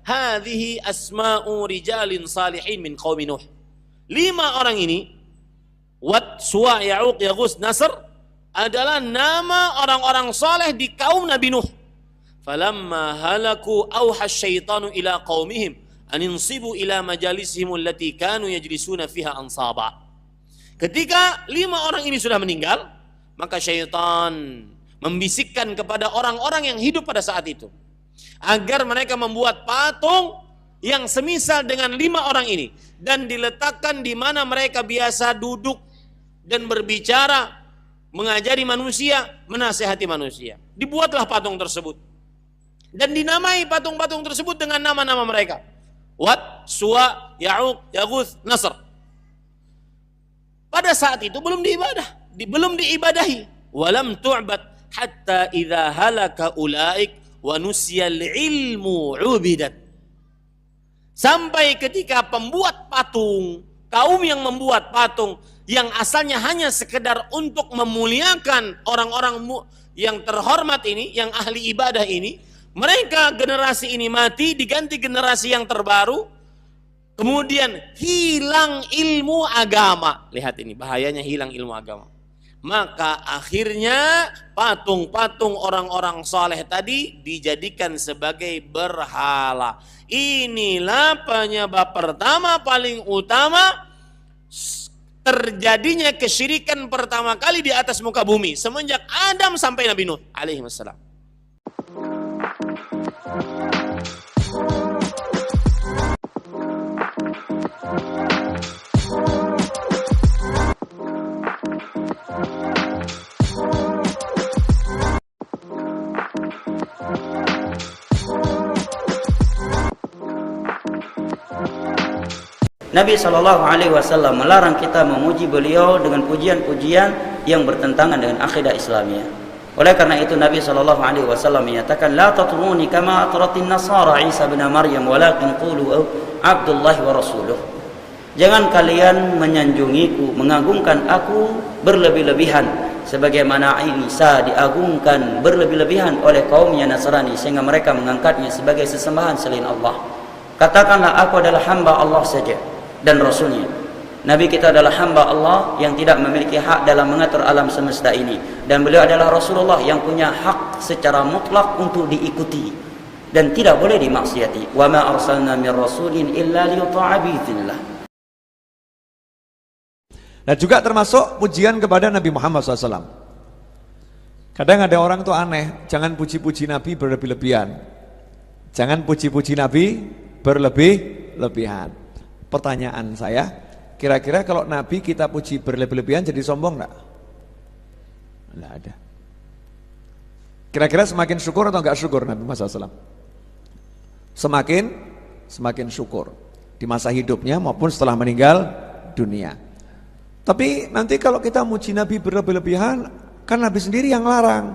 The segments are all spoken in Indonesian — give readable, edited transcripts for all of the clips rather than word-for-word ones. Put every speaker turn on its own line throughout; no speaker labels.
hadhihi asma'u rijalin salihin min qaumi Nuh. 5 orang ini, Wad, Suwa, Ya'uq, Yaghus, Nasr, adalah nama orang-orang saleh di kaum Nabi Nuh. Falamma halaku auha syaitanu ila qaumihim an insibu ila majalisihim allati kanu yajlisuna fiha ansaba. Ketika 5 orang ini sudah meninggal, maka syaitan membisikkan kepada orang-orang yang hidup pada saat itu agar mereka membuat patung yang semisal dengan 5 orang ini dan diletakkan di mana mereka biasa duduk dan berbicara, mengajari manusia, menasihati manusia. Dibuatlah patung tersebut dan dinamai patung-patung tersebut dengan nama-nama mereka. Wad, Suwa, Ya'uq, Yaghus, Nasr. Pada saat itu belum diibadahi. Walam tu'bad hatta idza halaka ulaik wa nusyal ilmu ubidat. Sampai ketika pembuat patung, kaum yang membuat patung yang asalnya hanya sekedar untuk memuliakan orang-orang yang terhormat ini, yang ahli ibadah ini, mereka generasi ini mati, diganti generasi yang terbaru, kemudian hilang ilmu agama. Lihat ini bahayanya hilang ilmu agama. Maka akhirnya patung-patung orang-orang saleh tadi dijadikan sebagai berhala. Inilah penyebab pertama paling utama terjadinya kesyirikan pertama kali di atas muka bumi semenjak Adam sampai Nabi Nuh alaihi wassalam.
Nabi SAW melarang kita memuji beliau dengan pujian-pujian yang bertentangan dengan akidah Islamiyah. Oleh karena itu Nabi SAW menyatakan, la tatruni kama atratin nasara Isa bin Maryam walakin qulu Abdullah wa rasuluh. Jangan kalian menyanjungiku, mengagungkan aku berlebih-lebihan sebagaimana Isa diagungkan berlebih-lebihan oleh kaumnya Nasrani sehingga mereka mengangkatnya sebagai sesembahan selain Allah. Katakanlah aku adalah hamba Allah saja dan Rasulnya. Nabi kita adalah hamba Allah yang tidak memiliki hak dalam mengatur alam semesta ini, dan beliau adalah Rasulullah yang punya hak secara mutlak untuk diikuti dan tidak boleh dimaksiati. Wa ma arsalna min rasulin illa liyuta'a bi'idznillah.
Nah juga termasuk pujian kepada Nabi Muhammad SAW. Kadang ada orang tuh aneh, jangan puji-puji Nabi berlebih-lebihan. Jangan puji-puji Nabi berlebih-lebihan. Pertanyaan saya, kira-kira kalau Nabi kita puji berlebih-lebihan jadi sombong enggak? Enggak ada. Kira-kira semakin syukur atau enggak syukur Nabi Muhammad SAW? Semakin syukur di masa hidupnya maupun setelah meninggal dunia. Tapi nanti kalau kita muji Nabi berlebih-lebihan, kan Nabi sendiri yang larang.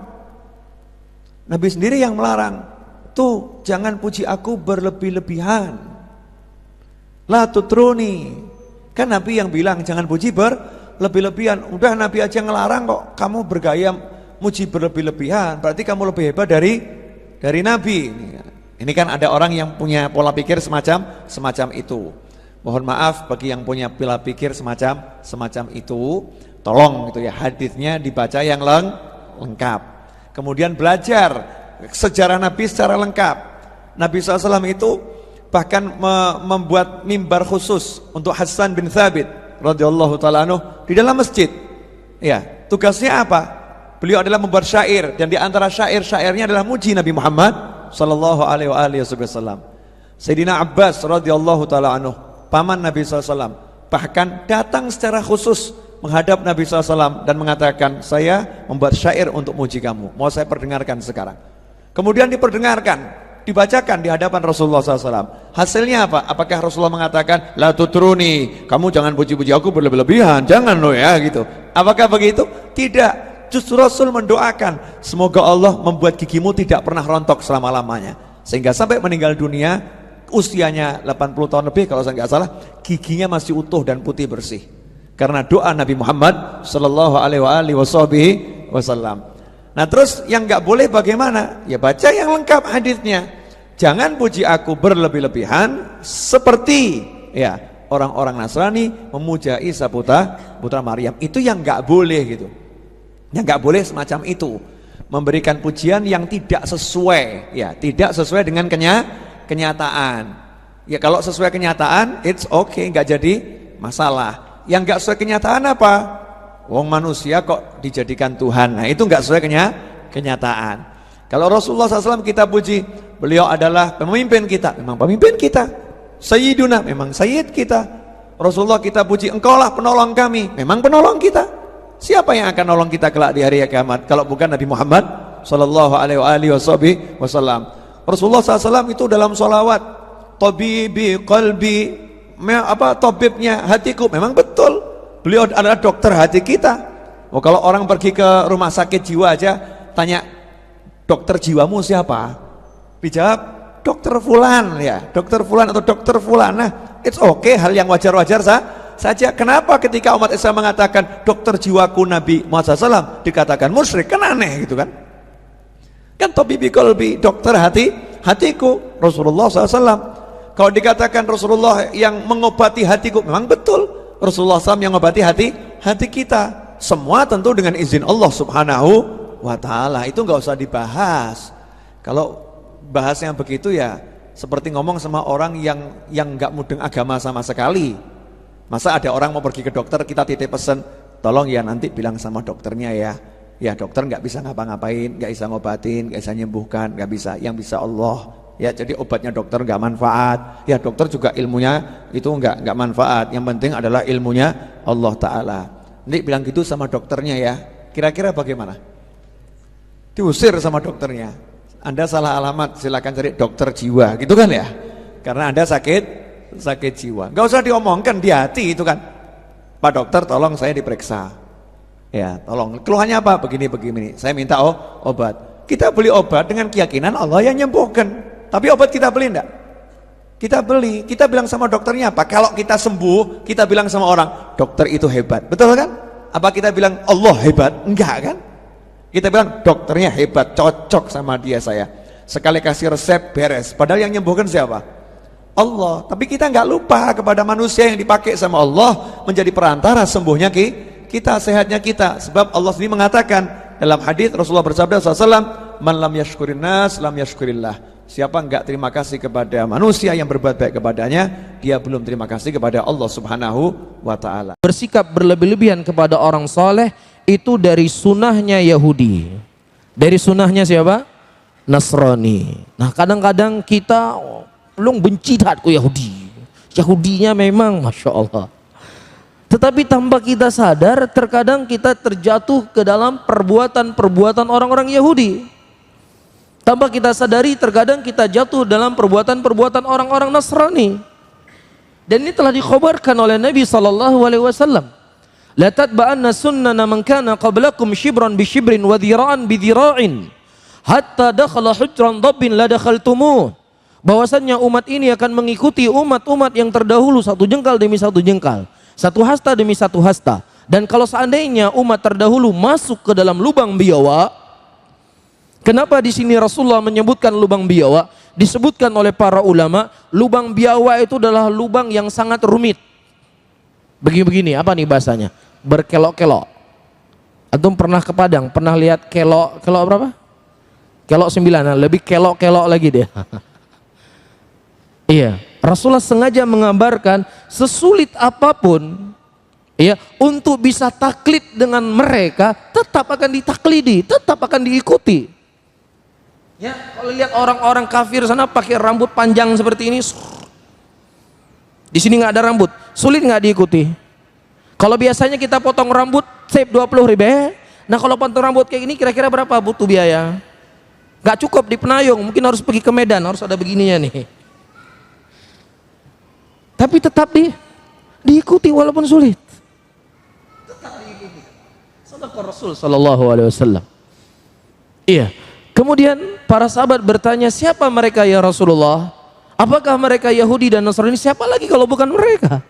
Nabi sendiri yang melarang. Tuh, jangan puji aku berlebih-lebihan. La tutruni. Kan Nabi yang bilang jangan puji berlebih-lebihan. Udah Nabi aja ngelarang kok kamu bergaya muji berlebih-lebihan. Berarti kamu lebih hebat dari Nabi. Ini kan ada orang yang punya pola pikir semacam itu. Mohon maaf bagi yang punya pola pikir semacam itu, tolong gitu ya, hadisnya dibaca yang lengkap. Kemudian belajar sejarah Nabi secara lengkap. Nabi SAW itu bahkan membuat mimbar khusus untuk Hasan bin Thabit radhiyallahu taala anhu di dalam masjid. Ya, tugasnya apa? Beliau adalah membuat syair, dan di antara syair-syairnya adalah muji Nabi Muhammad sallallahu alaihi wasallam. Sayyidina Abbas radhiyallahu taala anhu, paman Nabi SAW, bahkan datang secara khusus menghadap Nabi SAW dan mengatakan, saya membuat syair untuk muji kamu, mau saya perdengarkan sekarang. Kemudian diperdengarkan, dibacakan di hadapan Rasulullah SAW. Hasilnya apa? Apakah Rasulullah mengatakan, la tutruni, kamu jangan puji-puji aku berlebih-lebihan, jangan loh ya gitu. Apakah begitu? Tidak. Justru Rasul mendoakan, semoga Allah membuat gigimu tidak pernah rontok selama-lamanya, sehingga sampai meninggal dunia, usianya 80 tahun lebih kalau saya nggak salah, giginya masih utuh dan putih bersih, karena doa Nabi Muhammad sallallahu alaihi wasallam. Nah terus yang nggak boleh bagaimana? Ya baca yang lengkap hadisnya. Jangan puji aku berlebih-lebihan seperti ya orang-orang Nasrani memuja Isa putra Maryam. Itu yang nggak boleh gitu. Yang nggak boleh semacam itu. Memberikan pujian yang tidak sesuai, ya tidak sesuai dengan kenyataan. Ya kalau sesuai kenyataan, it's okay, nggak jadi masalah. Yang nggak sesuai kenyataan apa? Wong manusia kok dijadikan Tuhan. Nah itu nggak sesuai kenyataan. Kalau Rasulullah SAW kita puji, beliau adalah pemimpin kita, memang pemimpin kita. Sayyiduna, memang sayyid kita. Rasulullah kita puji, engkaulah penolong kami, memang penolong kita. Siapa yang akan nolong kita kelak di hari kiamat kalau bukan Nabi Muhammad sallallahu alaihi wasallam. Rasulullah SAW itu dalam sholawat, tabibi qalbi, tabibnya hatiku, memang betul. Beliau adalah dokter hati kita. Oh, kalau orang pergi ke rumah sakit jiwa aja tanya, dokter jiwamu siapa? Dijawab dokter fulan, ya dokter fulan atau dokter fulan. Nah it's okay, hal yang wajar-wajar saja. Kenapa ketika umat Islam mengatakan dokter jiwaku Nabi Muhammad SAW dikatakan musyrik? Kan aneh gitu kan. Kan tabibi qalbi, dokter hatiku Rasulullah SAW. Kalau dikatakan Rasulullah yang mengobati hatiku, memang betul Rasulullah SAW yang mengobati hati kita. Semua tentu dengan izin Allah Subhanahu wa ta'ala. Itu nggak usah dibahas. Kalau bahas yang begitu ya seperti ngomong sama orang yang nggak mudeng agama sama sekali. Masa ada orang mau pergi ke dokter, kita titip pesan, tolong ya nanti bilang sama dokternya ya. Ya dokter nggak bisa ngapa-ngapain, nggak bisa ngobatin, nggak bisa nyembuhkan, nggak bisa. Yang bisa Allah. Ya jadi obatnya dokter nggak manfaat. Ya dokter juga ilmunya itu nggak manfaat. Yang penting adalah ilmunya Allah Ta'ala. Nanti bilang gitu sama dokternya ya. Kira-kira bagaimana? Diusir sama dokternya. Anda salah alamat, silakan cari dokter jiwa, gitu kan ya? Karena Anda sakit jiwa. Gak usah diomongkan di hati itu kan. Pak dokter, tolong saya diperiksa. Ya, tolong. Keluhannya apa? Begini. Saya minta obat. Kita beli obat dengan keyakinan Allah yang nyembuhkan. Tapi obat kita beli enggak? Kita beli. Kita bilang sama dokternya apa? Kalau kita sembuh, kita bilang sama orang, dokter itu hebat. Betul kan? Apa kita bilang Allah hebat? Enggak kan? Kita bilang dokternya hebat, cocok sama dia saya. Sekali kasih resep beres. Padahal yang nyembuhkan siapa? Allah. Tapi kita nggak lupa kepada manusia yang dipakai sama Allah menjadi perantara sembuhnya kita, sehatnya kita. Sebab Allah sendiri mengatakan dalam hadis Rasulullah bersabda SAW, man lam yashkurin nas lam yashkurillah. Siapa enggak terima kasih kepada manusia yang berbuat baik kepadanya, dia belum terima kasih kepada Allah Subhanahu wa ta'ala.
Bersikap berlebih-lebihan kepada orang soleh itu dari sunnahnya Yahudi. Dari sunnahnya siapa? Nasrani. Nah kadang-kadang kita belum benci terhadap Yahudi. Yahudinya memang Masya Allah. Tetapi tanpa kita sadar, terkadang kita terjatuh ke dalam perbuatan-perbuatan orang-orang Yahudi. Tanpa kita sadari, terkadang kita jatuh dalam perbuatan-perbuatan orang-orang Nasrani. Dan ini telah dikhabarkan oleh Nabi SAW. La tatba'anna sunnana man kana qablakum shibran bi shibrin wa dhira'an bi dhira'in hatta dakhala hujran dabbin la dakhaltumuh. Bahwasannya umat ini akan mengikuti umat-umat yang terdahulu satu jengkal demi satu jengkal, satu hasta demi satu hasta. Dan kalau seandainya umat terdahulu masuk ke dalam lubang biawak, kenapa di sini Rasulullah menyebutkan lubang biawak? Disebutkan oleh para ulama, lubang biawak itu adalah lubang yang sangat rumit. Begini, apa nih bahasanya? Berkelok-kelok. Antum pernah ke Padang, pernah lihat kelok berapa? Kelok 9, lebih kelok-kelok lagi deh. Iya, Rasulullah sengaja menggambarkan sesulit apapun ya, untuk bisa taklid dengan mereka, tetap akan ditaklidi, tetap akan diikuti. Ya, kalau lihat orang-orang kafir sana pakai rambut panjang seperti ini, di sini nggak ada rambut, sulit nggak diikuti. Kalau biasanya kita potong rambut save 20.000, nah kalau potong rambut kayak gini kira-kira berapa butuh biaya? Nggak cukup di Penayung, mungkin harus pergi ke Medan, harus ada begininya nih. Tapi tetap diikuti walaupun sulit. Tetap diikuti. Sadaqah Rasul sallallahu alaihi wasallam. Iya. Kemudian para sahabat bertanya, siapa mereka ya Rasulullah? Apakah mereka Yahudi dan Nasrani? Siapa lagi kalau bukan mereka?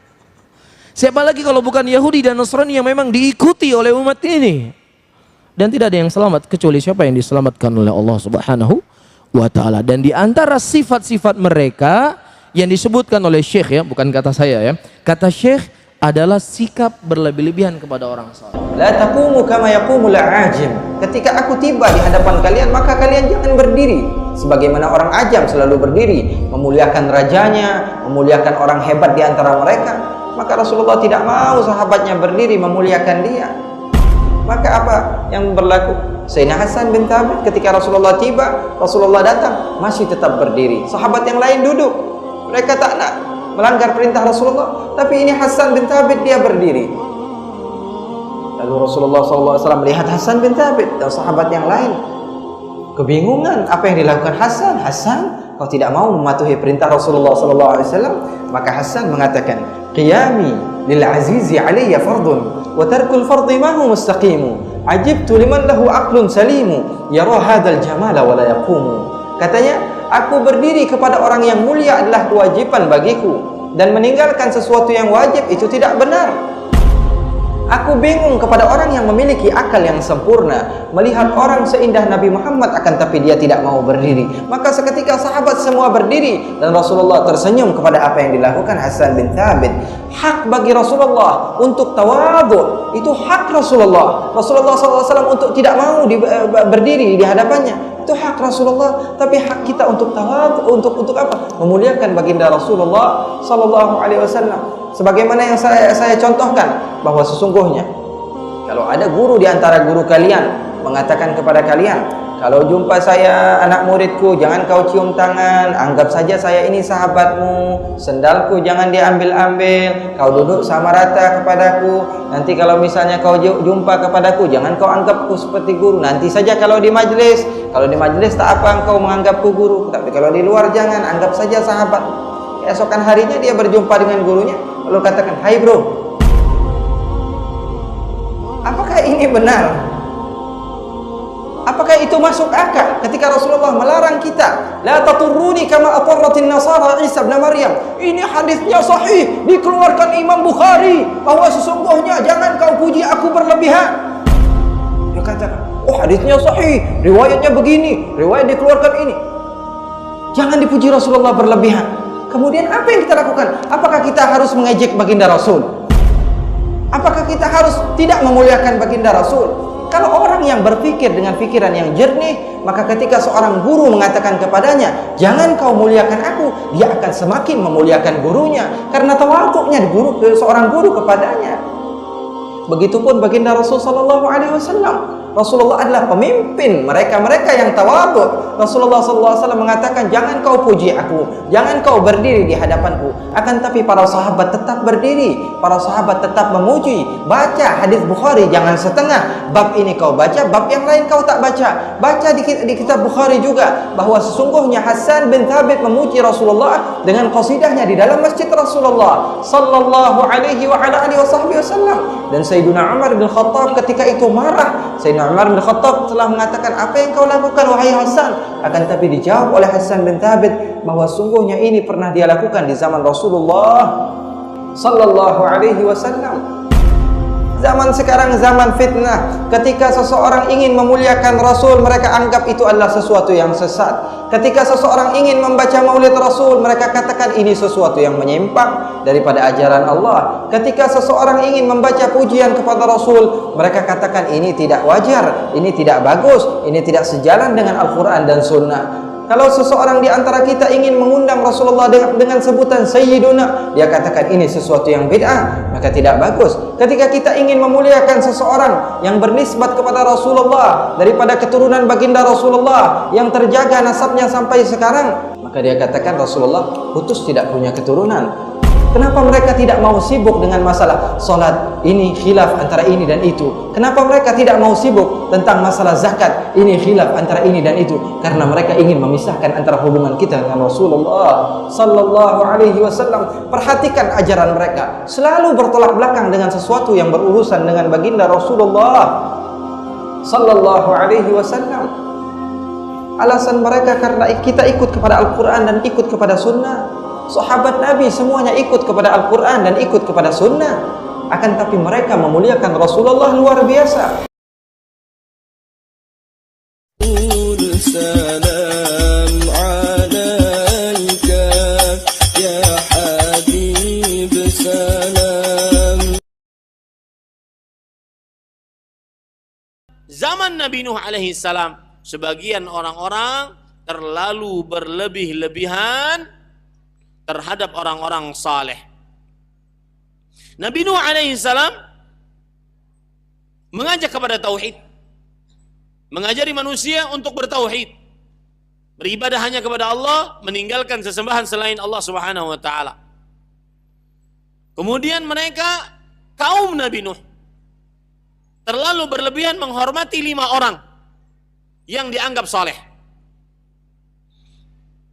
Siapa lagi kalau bukan Yahudi dan Nasrani yang memang diikuti oleh umat ini? Dan tidak ada yang selamat kecuali siapa yang diselamatkan oleh Allah Subhanahu wa ta'ala. Dan di antara sifat-sifat mereka yang disebutkan oleh Syekh, ya, bukan kata saya ya, kata Syekh adalah sikap berlebih-lebihan kepada orang saleh.
La taqumu kama yaqumul ajim. Ketika aku tiba di hadapan kalian, maka kalian jangan berdiri sebagaimana orang ajam selalu berdiri, memuliakan rajanya, memuliakan orang hebat di antara mereka. Maka Rasulullah tidak mau sahabatnya berdiri memuliakan dia. Maka apa yang berlaku? Sayyidina Hasan bin Thabit ketika Rasulullah tiba, Rasulullah datang, masih tetap berdiri. Sahabat yang lain duduk. Mereka tak nak melanggar perintah Rasulullah, tapi ini Hasan bin Thabit dia berdiri. Lalu Rasulullah SAW melihat Hasan bin Thabit dan sahabat yang lain, kebingungan apa yang dilakukan Hasan. Hasan, kau tidak mau mematuhi perintah Rasulullah SAW? Maka Hasan mengatakan, qiyami lil azizi alayya fardun wa tarkul fardi ma hu mustaqimu ajibtu liman lahu aqlun salimu yara hadzal jamala wa la yaqumu. Katanya, aku berdiri kepada orang yang mulia adalah kewajiban bagiku, dan meninggalkan sesuatu yang wajib itu tidak benar. Aku bingung kepada orang yang memiliki akal yang sempurna, melihat orang seindah Nabi Muhammad akan tapi dia tidak mau berdiri. Maka seketika sahabat semua berdiri dan Rasulullah tersenyum kepada apa yang dilakukan Hasan bin Thabit. Hak bagi Rasulullah untuk tawadhu, itu hak Rasulullah. Rasulullah SAW untuk tidak mau berdiri di hadapannya, itu hak Rasulullah. Tapi hak kita untuk tawadhu, untuk apa? Memuliakan baginda Rasulullah SAW. Sebagaimana yang saya contohkan, bahwa sesungguhnya kalau ada guru di antara guru kalian mengatakan kepada kalian, kalau jumpa saya anak muridku jangan kau cium tangan, anggap saja saya ini sahabatmu, sendalku jangan diambil-ambil, kau duduk sama rata kepadaku, nanti kalau misalnya kau jumpa kepadaku jangan kau anggapku seperti guru, nanti saja kalau di majlis tak apa engkau menganggapku guru, tapi kalau di luar jangan, anggap saja sahabat. Esokan harinya dia berjumpa dengan gurunya, lalu katakan, hai bro, apakah ini benar? Apakah itu masuk akal ketika Rasulullah melarang kita, la taturruni kama atarratin nasara Isa bin Maryam? Ini hadisnya sahih, dikeluarkan Imam Bukhari, bahwa sesungguhnya jangan kau puji aku berlebihan. Dia katakan, oh hadisnya sahih, riwayatnya begini, riwayat dikeluarkan ini, jangan dipuji Rasulullah berlebihan. Kemudian apa yang kita lakukan? Apakah kita harus mengejek baginda Rasul? Apakah kita harus tidak memuliakan baginda Rasul? Kalau orang yang berpikir dengan pikiran yang jernih, maka ketika seorang guru mengatakan kepadanya, jangan kau muliakan aku, dia akan semakin memuliakan gurunya, karena tawadhu'nya seorang guru kepadanya. Begitupun baginda Rasul SAW. Rasulullah adalah pemimpin mereka yang tawadhu. Rasulullah SAW mengatakan, jangan kau puji aku, jangan kau berdiri di hadapanku, akan tapi para sahabat tetap berdiri, para sahabat tetap memuji. Baca hadis Bukhari, jangan setengah, bab ini kau baca, bab yang lain kau tak baca. Baca di kitab Bukhari juga bahwa sesungguhnya Hasan bin Thabit memuji Rasulullah dengan qasidahnya di dalam masjid Rasulullah sallallahu alaihi wa ala alihi wasallam. Dan Sayyidina Umar bin Khattab ketika itu marah. Sayyidina Umar bin Khattab telah mengatakan, apa yang kau lakukan wahai Hasan? Akan tapi dijawab oleh Hasan bin Thabit bahwa sungguhnya ini pernah dia lakukan di zaman Rasulullah sallallahu alaihi wasallam. Zaman sekarang zaman fitnah. Ketika seseorang ingin memuliakan Rasul, mereka anggap itu adalah sesuatu yang sesat. Ketika seseorang ingin membaca maulid Rasul, mereka katakan ini sesuatu yang menyimpang daripada ajaran Allah. Ketika seseorang ingin membaca pujian kepada Rasul, mereka katakan ini tidak wajar, ini tidak bagus, ini tidak sejalan dengan Al-Quran dan Sunnah. Kalau seseorang di antara kita ingin mengundang Rasulullah dengan sebutan Sayyiduna, dia katakan ini sesuatu yang bid'ah, maka tidak bagus. Ketika kita ingin memuliakan seseorang yang bernisbat kepada Rasulullah daripada keturunan baginda Rasulullah yang terjaga nasabnya sampai sekarang, maka dia katakan Rasulullah putus tidak punya keturunan. Kenapa mereka tidak mau sibuk dengan masalah solat? Ini khilaf antara ini dan itu. Kenapa mereka tidak mau sibuk tentang masalah zakat? Ini khilaf antara ini dan itu. Karena mereka ingin memisahkan antara hubungan kita dengan Rasulullah sallallahu alaihi wasallam. Perhatikan ajaran mereka, selalu bertolak belakang dengan sesuatu yang berurusan dengan baginda Rasulullah sallallahu alaihi wasallam. Alasan mereka karena kita ikut kepada Al-Quran dan ikut kepada Sunnah. Sahabat Nabi semuanya ikut kepada Al-Quran dan ikut kepada Sunnah. Akan tapi mereka memuliakan Rasulullah luar biasa.
zaman Nabi Nuh alaihi salam, sebagian orang-orang terlalu berlebih-lebihan terhadap orang-orang saleh. Nabi Nuh alaihi salam mengajak kepada tauhid, mengajari manusia untuk bertauhid, beribadah hanya kepada Allah, meninggalkan sesembahan selain Allah Subhanahu wa taala. Kemudian mereka, kaum Nabi Nuh, terlalu berlebihan menghormati 5 orang yang dianggap saleh.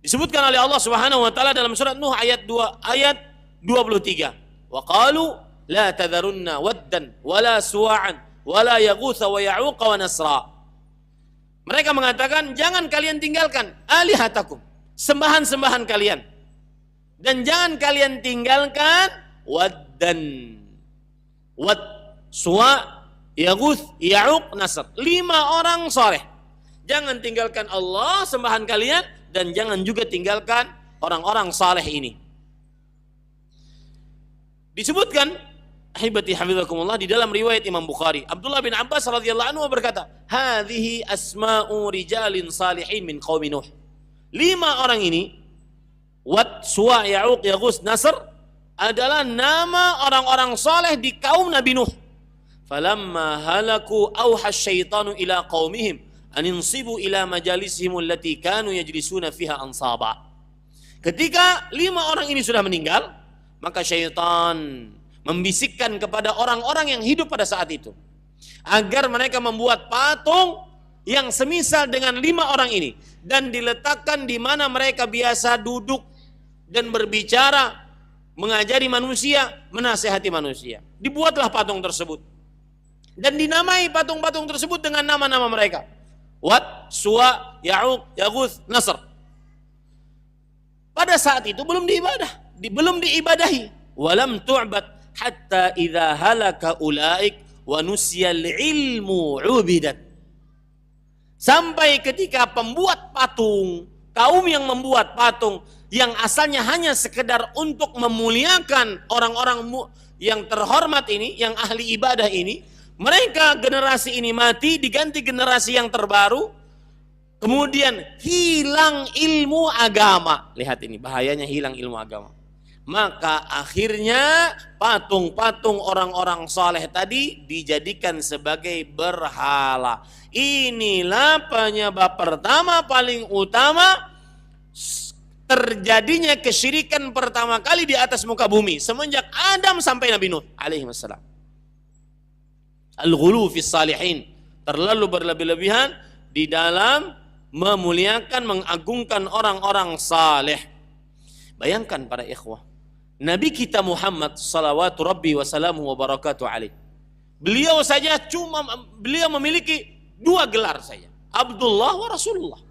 Disebutkan oleh Allah Subhanahu wa taala dalam surat Nuh ayat 23. Wa qalu la tadharunna waddan wala suwa'an wala yaghutsa wa ya'uqa wa nasra. Mereka mengatakan, jangan kalian tinggalkan alihatakum, sembahan-sembahan kalian, dan jangan kalian tinggalkan waddan, wad, suwa, yaghuts, ya'uq, nasr. 5 orang saleh. Jangan tinggalkan Allah, sembahan kalian, dan jangan juga tinggalkan orang-orang saleh ini. Disebutkan, ahibati hafizakumullah, di dalam riwayat Imam Bukhari, Abdullah bin Abbas radhiyallahu anhu berkata, hadhihi asma'u rijalin salihin min qaumi Nuh. 5 orang ini, Wad, Suwa, Ya'uq, Yaghuts, Nasr, adalah nama orang-orang saleh di kaum Nabi Nuh. Falamma halaku auha syaitanu ila qaumihim aninsibu ila majalisihim allati kanu yajlisuna fiha ansaba. Ketika 5 orang ini sudah meninggal, maka syaitan membisikkan kepada orang-orang yang hidup pada saat itu agar mereka membuat patung yang semisal dengan 5 orang ini dan diletakkan di mana mereka biasa duduk dan berbicara, mengajari manusia, menasihati manusia. Dibuatlah patung tersebut dan dinamai patung-patung tersebut dengan nama-nama mereka. Wad, Suwa, Ya'uq, Yaghuts, Nasr. Pada saat itu belum diibadahi. Walam tu'bad hatta idza halaka ulaik wa nusyal ilmu ubidat. Sampai ketika pembuat patung, kaum yang membuat patung yang asalnya hanya sekedar untuk memuliakan orang-orang yang terhormat ini, yang ahli ibadah ini, mereka generasi ini mati, diganti generasi yang terbaru, kemudian hilang ilmu agama. Lihat ini, bahayanya hilang ilmu agama. Maka akhirnya patung-patung orang-orang saleh tadi dijadikan sebagai berhala. Inilah penyebab pertama paling utama terjadinya kesyirikan pertama kali di atas muka bumi semenjak Adam sampai Nabi Nuh alaihi wassalam. Al-ghulu fis salihin, terlalu berlebih-lebihan di dalam memuliakan, mengagungkan orang-orang saleh. Bayangkan para ikhwah, Nabi kita Muhammad salawatu rabbi wa salamu wa barakatuh alaih, beliau memiliki 2 gelar saja, Abdullah wa Rasulullah.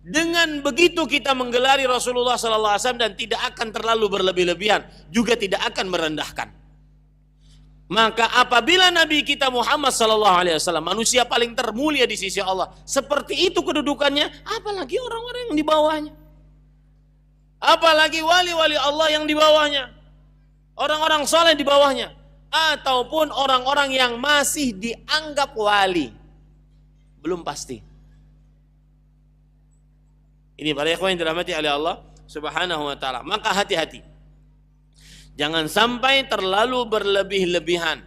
Dengan begitu kita menggelari Rasulullah sallallahu alaihi wasallam dan tidak akan terlalu berlebih-lebihan, juga tidak akan merendahkan. Maka apabila Nabi kita Muhammad sallallahu alaihi wasallam, manusia paling termulia di sisi Allah, seperti itu kedudukannya, apalagi orang-orang yang di bawahnya. Apalagi wali-wali Allah yang di bawahnya. Orang-orang saleh di bawahnya, ataupun orang-orang yang masih dianggap wali. Belum pasti. Ini para ikhwan yang dirahmati oleh Allah Subhanahu wa taala. Maka hati-hati. Jangan sampai terlalu berlebih-lebihan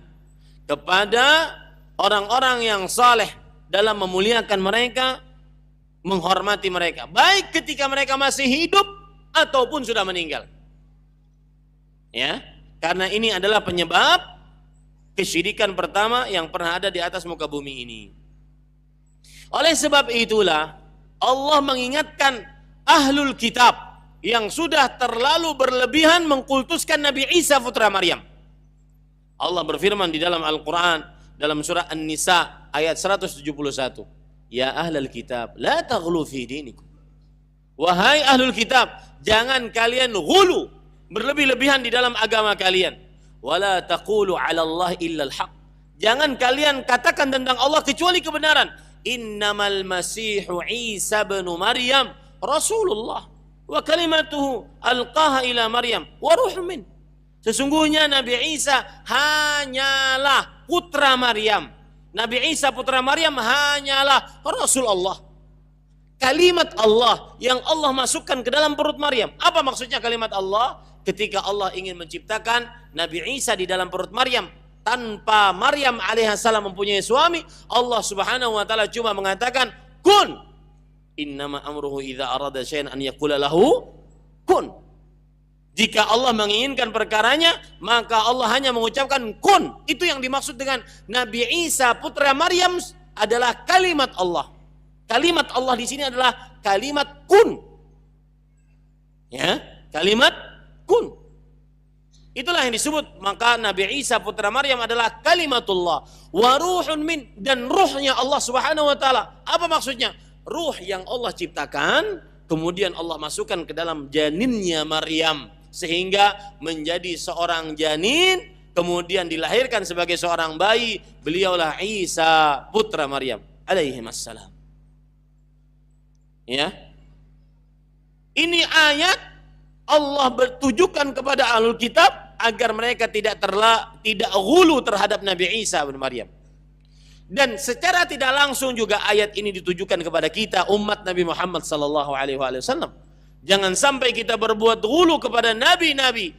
kepada orang-orang yang saleh dalam memuliakan mereka, menghormati mereka, baik ketika mereka masih hidup ataupun sudah meninggal. Ya, karena ini adalah penyebab kesyirikan pertama yang pernah ada di atas muka bumi ini. Oleh sebab itulah Allah mengingatkan ahlul kitab yang sudah terlalu berlebihan mengkultuskan Nabi Isa putra Maryam. Allah berfirman di dalam Al-Quran, dalam surah An-Nisa ayat 171. Ya ahlul kitab, la taghlu fi dinikum. Wahai ahlul kitab, jangan kalian ghulu, berlebih-lebihan di dalam agama kalian. Wala taqulu 'ala Allah illa al-haq. Jangan kalian katakan tentang Allah kecuali kebenaran. Innamal masihu Isa bin Maryam Rasulullah wa kalimatuhu alqaha ila Maryam wa ruhun min. Sesungguhnya Nabi Isa hanyalah putra Maryam Nabi Isa putra Maryam hanyalah Rasul Allah. Kalimat Allah yang Allah masukkan ke dalam perut Maryam. Apa maksudnya kalimat Allah? Ketika Allah ingin menciptakan Nabi Isa di dalam perut Maryam, tanpa Maryam alaihissalam mempunyai suami, Allah subhanahu wa ta'ala cuma mengatakan kun. Innama amruhu idza arada syai'an an yaqula lahu kun. Jika Allah menginginkan perkaranya, maka Allah hanya mengucapkan kun. Itu yang dimaksud dengan Nabi Isa putra Maryam adalah kalimat Allah. Kalimat Allah di sini adalah kalimat kun. Ya, kalimat kun. Itulah yang disebut, maka Nabi Isa putra Maryam adalah kalimatullah wa ruhun min, dan ruhnya Allah Subhanahu wa taala. Apa maksudnya? Ruh yang Allah ciptakan kemudian Allah masukkan ke dalam janinnya Maryam sehingga menjadi seorang janin, kemudian dilahirkan sebagai seorang bayi. Beliaulah Isa putra Maryam alaihi wassalam. Ya. Ini ayat Allah bertujukan kepada ahlul kitab agar mereka tidak ghulu terhadap Nabi Isa bin Maryam. Dan secara tidak langsung juga ayat ini ditujukan kepada kita umat Nabi Muhammad sallallahu alaihi wasallam. Jangan sampai kita berbuat ghulu kepada nabi-nabi.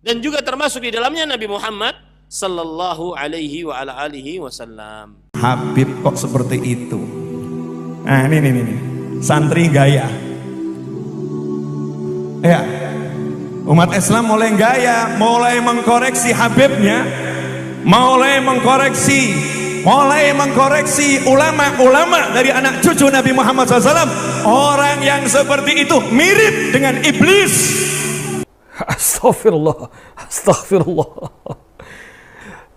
Dan juga termasuk di dalamnya Nabi Muhammad sallallahu alaihi wasallam.
Habib kok seperti itu? Nah ini santri gaya. Ya, umat Islam mulai gaya, mulai mengkoreksi Habibnya, mulai mengkoreksi ulama-ulama dari anak cucu Nabi Muhammad SAW. Orang yang seperti itu mirip dengan iblis.
Astagfirullah, astagfirullah.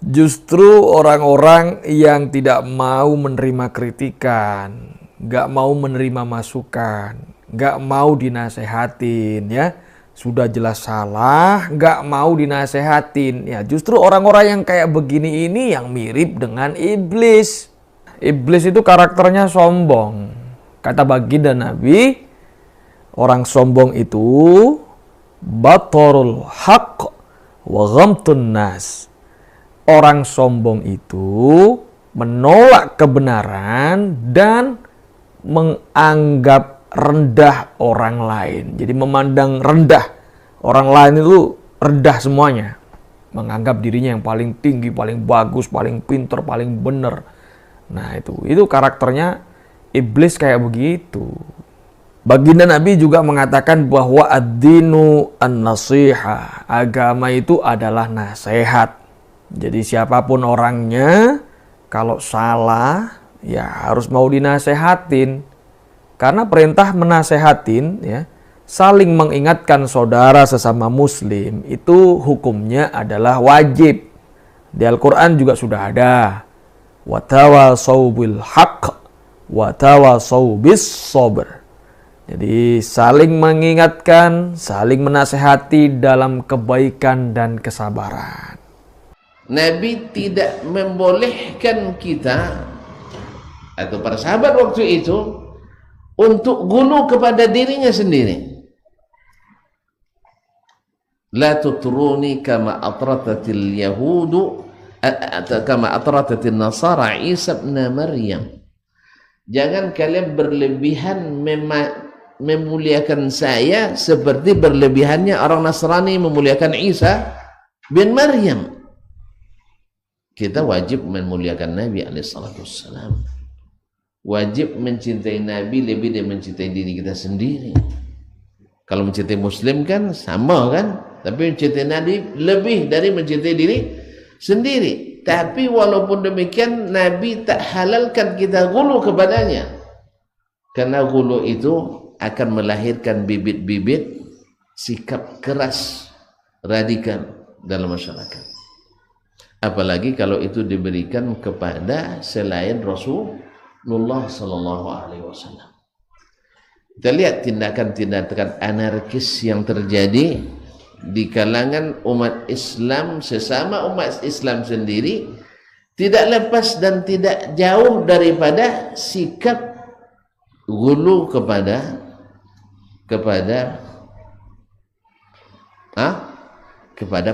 Justru orang-orang yang tidak mau menerima kritikan, gak mau menerima masukan, gak mau dinasehatin, ya sudah jelas salah, gak mau dinasehatin, ya justru orang-orang yang kayak begini ini yang mirip dengan iblis. Iblis itu karakternya sombong. Kata baginda Nabi, orang sombong itu batorul haq wa ghamtun nas. Orang sombong itu menolak kebenaran dan menganggap rendah orang lain. Jadi memandang rendah orang lain itu rendah semuanya. Menganggap dirinya yang paling tinggi, paling bagus, paling pintar, paling benar. Nah itu karakternya iblis kayak begitu. Baginda Nabi juga mengatakan bahwa ad-dinu an-nasihah. Agama itu adalah nasihat. Jadi siapapun orangnya, kalau salah ya harus mau dinasehatin. Karena perintah menasehatin, ya, saling mengingatkan saudara sesama muslim, itu hukumnya adalah wajib. Di Al-Quran juga sudah ada. Watawasau bil haqq, watawasau bis sabr. Jadi saling mengingatkan, saling menasehati dalam kebaikan dan kesabaran.
Nabi tidak membolehkan kita atau para sahabat waktu itu untuk ghulu kepada dirinya sendiri. La tutruni kama atratatil yahudu kama atratatil nasara Isa ibn Maryam. Jangan kalian berlebihan memuliakan saya seperti berlebihannya orang Nasrani memuliakan Isa bin Maryam. Kita wajib memuliakan Nabi alaihissalam. Wajib mencintai Nabi lebih dari mencintai diri kita sendiri. Kalau mencintai Muslim kan sama kan, tapi mencintai Nabi lebih dari mencintai diri sendiri. Tapi walaupun demikian Nabi tak halalkan kita ghulu kepadanya, karena ghulu itu akan melahirkan bibit-bibit sikap keras radikal dalam masyarakat. Apalagi kalau itu diberikan kepada selain Rasulullah sallallahu alaihi wasallam. Kita lihat tindakan-tindakan anarkis yang terjadi di kalangan umat Islam, sesama umat Islam sendiri, tidak lepas dan tidak jauh daripada sikap ghulu kepada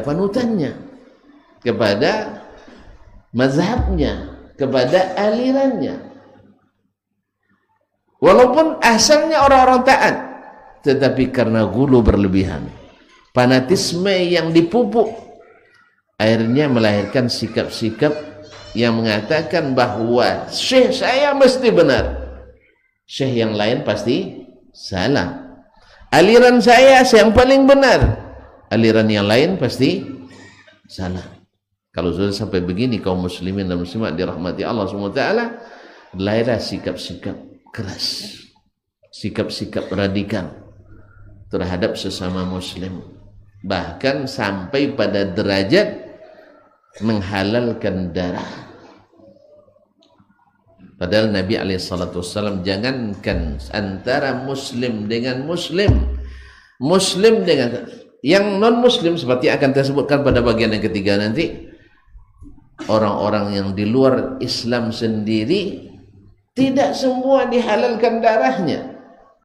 panutannya, kepada mazhabnya. kepada alirannya. Walaupun asalnya orang-orang taat, tetapi karena gulu berlebihan, fanatisme yang dipupuk, akhirnya melahirkan sikap-sikap yang mengatakan bahwa syekh saya mesti benar, syekh yang lain pasti salah. Aliran saya yang paling benar, aliran yang lain pasti salah. Kalau sudah sampai begini kaum muslimin dan muslimat dirahmati Allah SWT, lahirlah sikap-sikap keras, sikap-sikap radikal terhadap sesama muslim, bahkan sampai pada derajat menghalalkan darah. Padahal Nabi SAW jangankan antara muslim dengan muslim, muslim dengan yang non muslim, seperti akan saya sebutkan pada bagian yang ketiga nanti, orang-orang yang di luar Islam sendiri tidak semua dihalalkan darahnya.